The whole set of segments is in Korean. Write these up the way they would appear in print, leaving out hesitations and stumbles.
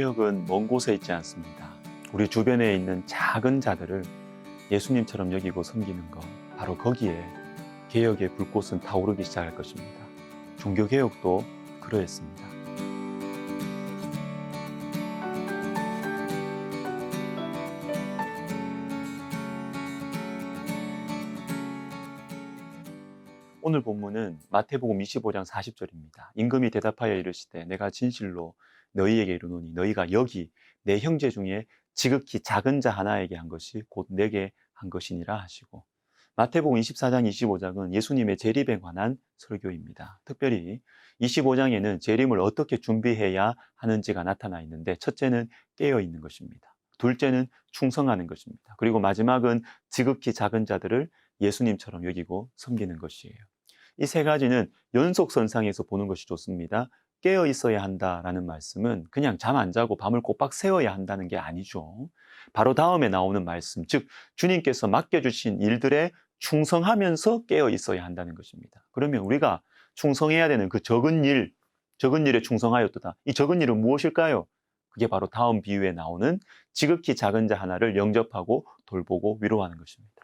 개혁은 먼 곳에 있지 않습니다. 우리 주변에 있는 작은 자들을 예수님처럼 여기고 섬기는 것, 바로 거기에 개혁의 불꽃은 타오르기 시작할 것입니다. 종교개혁도 그러했습니다. 오늘 본문은 마태복음 25장 40절입니다. 임금이 대답하여 이르시되 내가 진실로 너희에게 이르노니 너희가 여기 내 형제 중에 지극히 작은 자 하나에게 한 것이 곧 내게 한 것이니라 하시고, 마태복음 24장 25장은 예수님의 재림에 관한 설교입니다. 특별히 25장에는 재림을 어떻게 준비해야 하는지가 나타나 있는데, 첫째는 깨어 있는 것입니다. 둘째는 충성하는 것입니다. 그리고 마지막은 지극히 작은 자들을 예수님처럼 여기고 섬기는 것이에요. 이 세 가지는 연속선상에서 보는 것이 좋습니다. 깨어 있어야 한다라는 말씀은 그냥 잠 안 자고 밤을 꼬박 새워야 한다는 게 아니죠. 바로 다음에 나오는 말씀, 즉 주님께서 맡겨주신 일들에 충성하면서 깨어 있어야 한다는 것입니다. 그러면 우리가 충성해야 되는 그 적은 일에 충성하였도다. 이 적은 일은 무엇일까요? 그게 바로 다음 비유에 나오는 지극히 작은 자 하나를 영접하고 돌보고 위로하는 것입니다.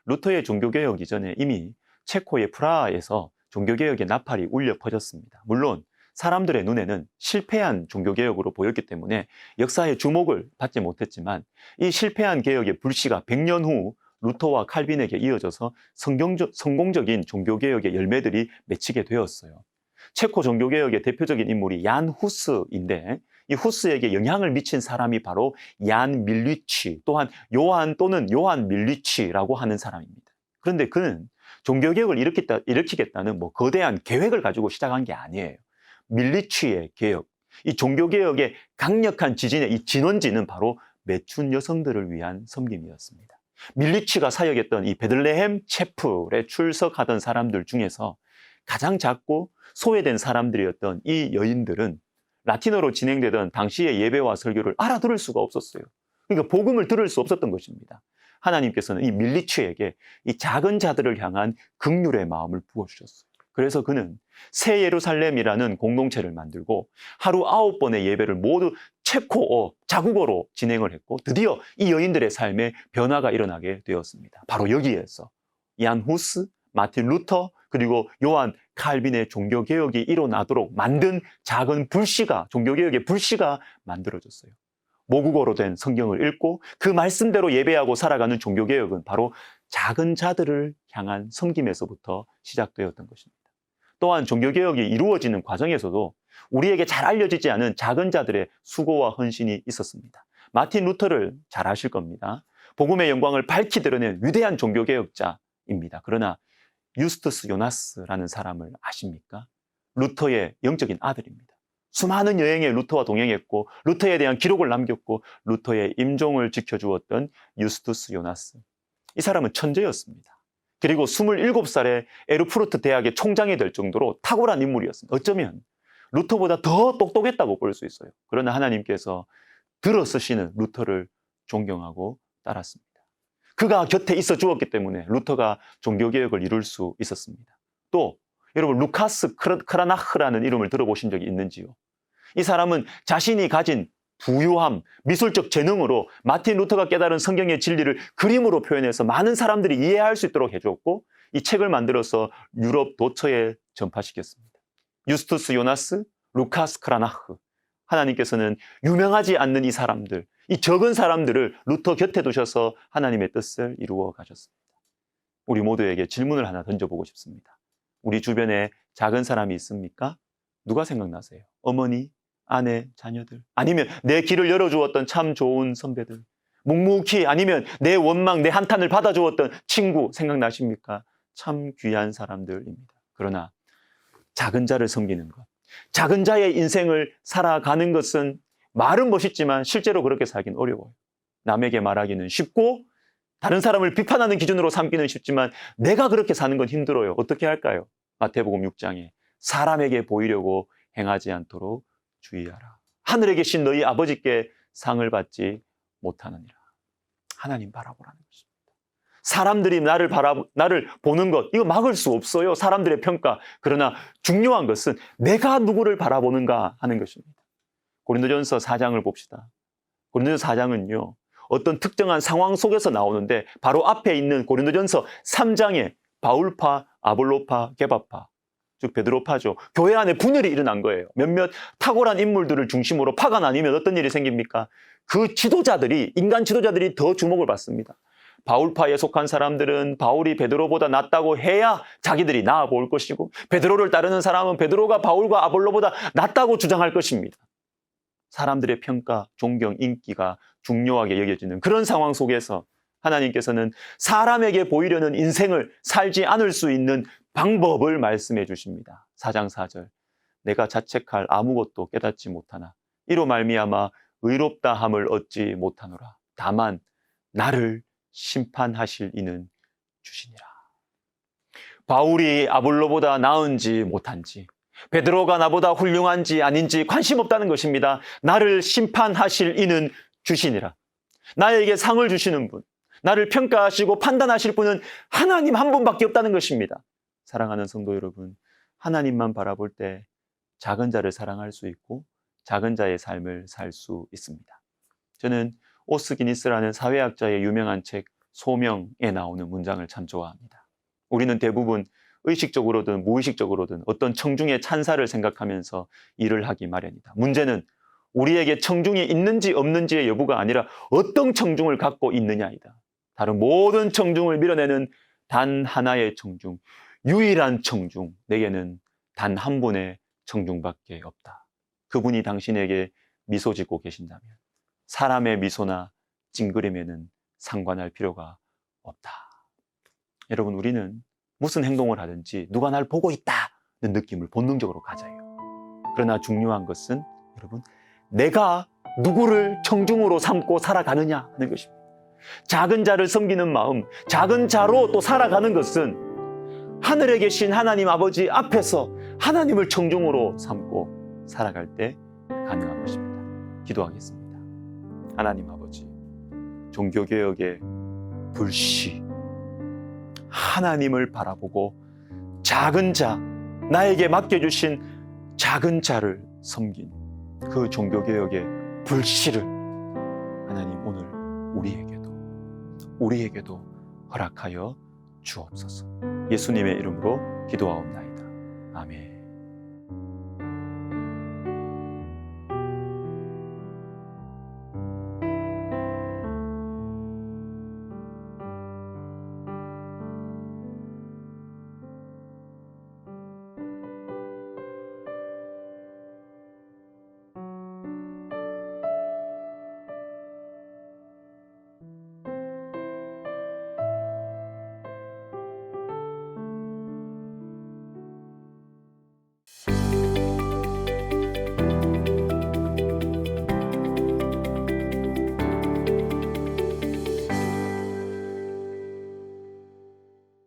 루터의 종교개혁 이전에 이미 체코의 프라하에서 종교개혁의 나팔이 울려 퍼졌습니다. 물론 사람들의 눈에는 실패한 종교개혁으로 보였기 때문에 역사의 주목을 받지 못했지만, 이 실패한 개혁의 불씨가 100년 후 루터와 칼빈에게 이어져서 성공적인 종교개혁의 열매들이 맺히게 되었어요. 체코 종교개혁의 대표적인 인물이 얀 후스인데, 이 후스에게 영향을 미친 사람이 바로 얀 밀리치, 또한 요한 또는 요한 밀리치라고 하는 사람입니다. 그런데 그는 종교개혁을 일으키겠다는 거대한 계획을 가지고 시작한 게 아니에요. 밀리치의 개혁, 이 종교개혁의 강력한 지진의 이 진원지는 바로 매춘 여성들을 위한 섬김이었습니다. 밀리치가 사역했던 이 베들레헴 채플에 출석하던 사람들 중에서 가장 작고 소외된 사람들이었던 이 여인들은 라틴어로 진행되던 당시의 예배와 설교를 알아들을 수가 없었어요. 그러니까 복음을 들을 수 없었던 것입니다. 하나님께서는 이 밀리치에게 이 작은 자들을 향한 긍휼의 마음을 부어주셨어요. 그래서 그는 새 예루살렘이라는 공동체를 만들고 하루 9번의 예배를 모두 체코어, 자국어로 진행을 했고, 드디어 이 여인들의 삶에 변화가 일어나게 되었습니다. 바로 여기에서 얀 후스, 마틴 루터, 그리고 요한 칼빈의 종교개혁이 일어나도록 만든 작은 불씨가, 종교개혁의 불씨가 만들어졌어요. 모국어로 된 성경을 읽고 그 말씀대로 예배하고 살아가는 종교개혁은 바로 작은 자들을 향한 섬김에서부터 시작되었던 것입니다. 또한 종교개혁이 이루어지는 과정에서도 우리에게 잘 알려지지 않은 작은 자들의 수고와 헌신이 있었습니다. 마틴 루터를 잘 아실 겁니다. 복음의 영광을 밝히 드러낸 위대한 종교개혁자입니다. 그러나 유스투스 요나스라는 사람을 아십니까? 루터의 영적인 아들입니다. 수많은 여행에 루터와 동행했고 루터에 대한 기록을 남겼고 루터의 임종을 지켜주었던 유스투스 요나스. 이 사람은 천재였습니다. 그리고 27살에 에르푸르트 대학의 총장이 될 정도로 탁월한 인물이었습니다. 어쩌면 루터보다 더 똑똑했다고 볼 수 있어요. 그러나 하나님께서 들어 쓰시는 루터를 존경하고 따랐습니다. 그가 곁에 있어 주었기 때문에 루터가 종교개혁을 이룰 수 있었습니다. 또 여러분, 루카스 크라나흐라는 이름을 들어보신 적이 있는지요? 이 사람은 자신이 가진 부유함, 미술적 재능으로 마틴 루터가 깨달은 성경의 진리를 그림으로 표현해서 많은 사람들이 이해할 수 있도록 해주었고, 이 책을 만들어서 유럽 도처에 전파시켰습니다. 유스투스 요나스, 루카스 크라나흐. 하나님께서는 유명하지 않는 이 사람들, 이 적은 사람들을 루터 곁에 두셔서 하나님의 뜻을 이루어 가셨습니다. 우리 모두에게 질문을 하나 던져보고 싶습니다. 우리 주변에 작은 사람이 있습니까? 누가 생각나세요? 어머니, 아내, 자녀들, 아니면 내 길을 열어주었던 참 좋은 선배들, 묵묵히, 아니면 내 원망, 내 한탄을 받아주었던 친구 생각나십니까? 참 귀한 사람들입니다. 그러나 작은 자를 섬기는 것, 작은 자의 인생을 살아가는 것은 말은 멋있지만 실제로 그렇게 살긴 어려워요. 남에게 말하기는 쉽고 다른 사람을 비판하는 기준으로 삼기는 쉽지만 내가 그렇게 사는 건 힘들어요. 어떻게 할까요? 마태복음 6장에 사람에게 보이려고 행하지 않도록 주의하라. 하늘에 계신 너희 아버지께 상을 받지 못하느니라. 하나님 바라보라는 것입니다. 사람들이 나를 보는 것, 이거 막을 수 없어요. 사람들의 평가. 그러나 중요한 것은 내가 누구를 바라보는가 하는 것입니다. 고린도전서 4장을 봅시다. 고린도전서 4장은요. 어떤 특정한 상황 속에서 나오는데 바로 앞에 있는 고린도전서 3장에 바울파, 아볼로파, 게바파, 즉 베드로파죠. 교회 안에 분열이 일어난 거예요. 몇몇 탁월한 인물들을 중심으로 파가 나뉘면 어떤 일이 생깁니까? 그 지도자들이, 인간 지도자들이 더 주목을 받습니다. 바울파에 속한 사람들은 바울이 베드로보다 낫다고 해야 자기들이 나아 보일 것이고, 베드로를 따르는 사람은 베드로가 바울과 아볼로보다 낫다고 주장할 것입니다. 사람들의 평가, 존경, 인기가 중요하게 여겨지는 그런 상황 속에서 하나님께서는 사람에게 보이려는 인생을 살지 않을 수 있는 방법을 말씀해 주십니다. 4장 4절. 내가 자책할 아무것도 깨닫지 못하나 이로 말미암아 의롭다 함을 얻지 못하노라. 다만 나를 심판하실 이는 주시니라. 바울이 아볼로보다 나은지 못한지, 베드로가 나보다 훌륭한지 아닌지 관심 없다는 것입니다. 나를 심판하실 이는 주시니라. 나에게 상을 주시는 분, 나를 평가하시고 판단하실 분은 하나님 한 분밖에 없다는 것입니다. 사랑하는 성도 여러분, 하나님만 바라볼 때 작은 자를 사랑할 수 있고 작은 자의 삶을 살 수 있습니다. 저는 오스 기니스라는 사회학자의 유명한 책 소명에 나오는 문장을 참 좋아합니다. 우리는 대부분 의식적으로든 무의식적으로든 어떤 청중의 찬사를 생각하면서 일을 하기 마련이다. 문제는 우리에게 청중이 있는지 없는지의 여부가 아니라 어떤 청중을 갖고 있느냐이다. 다른 모든 청중을 밀어내는 단 하나의 청중, 유일한 청중, 내게는 단 한 분의 청중밖에 없다. 그분이 당신에게 미소 짓고 계신다면 사람의 미소나 찡그림에는 상관할 필요가 없다. 여러분, 우리는 무슨 행동을 하든지 누가 날 보고 있다는 느낌을 본능적으로 가져요. 그러나 중요한 것은 여러분, 내가 누구를 청중으로 삼고 살아가느냐 하는 것입니다. 작은 자를 섬기는 마음, 작은 자로 또 살아가는 것은 하늘에 계신 하나님 아버지 앞에서 하나님을 청중으로 삼고 살아갈 때 가능한 것입니다. 기도하겠습니다. 하나님 아버지, 종교개혁의 불씨, 하나님을 바라보고 작은 자, 나에게 맡겨주신 작은 자를 섬긴 그 종교개혁의 불씨를 하나님 오늘 우리에게도 허락하여 주옵소서. 예수님의 이름으로 기도하옵나이다. 아멘.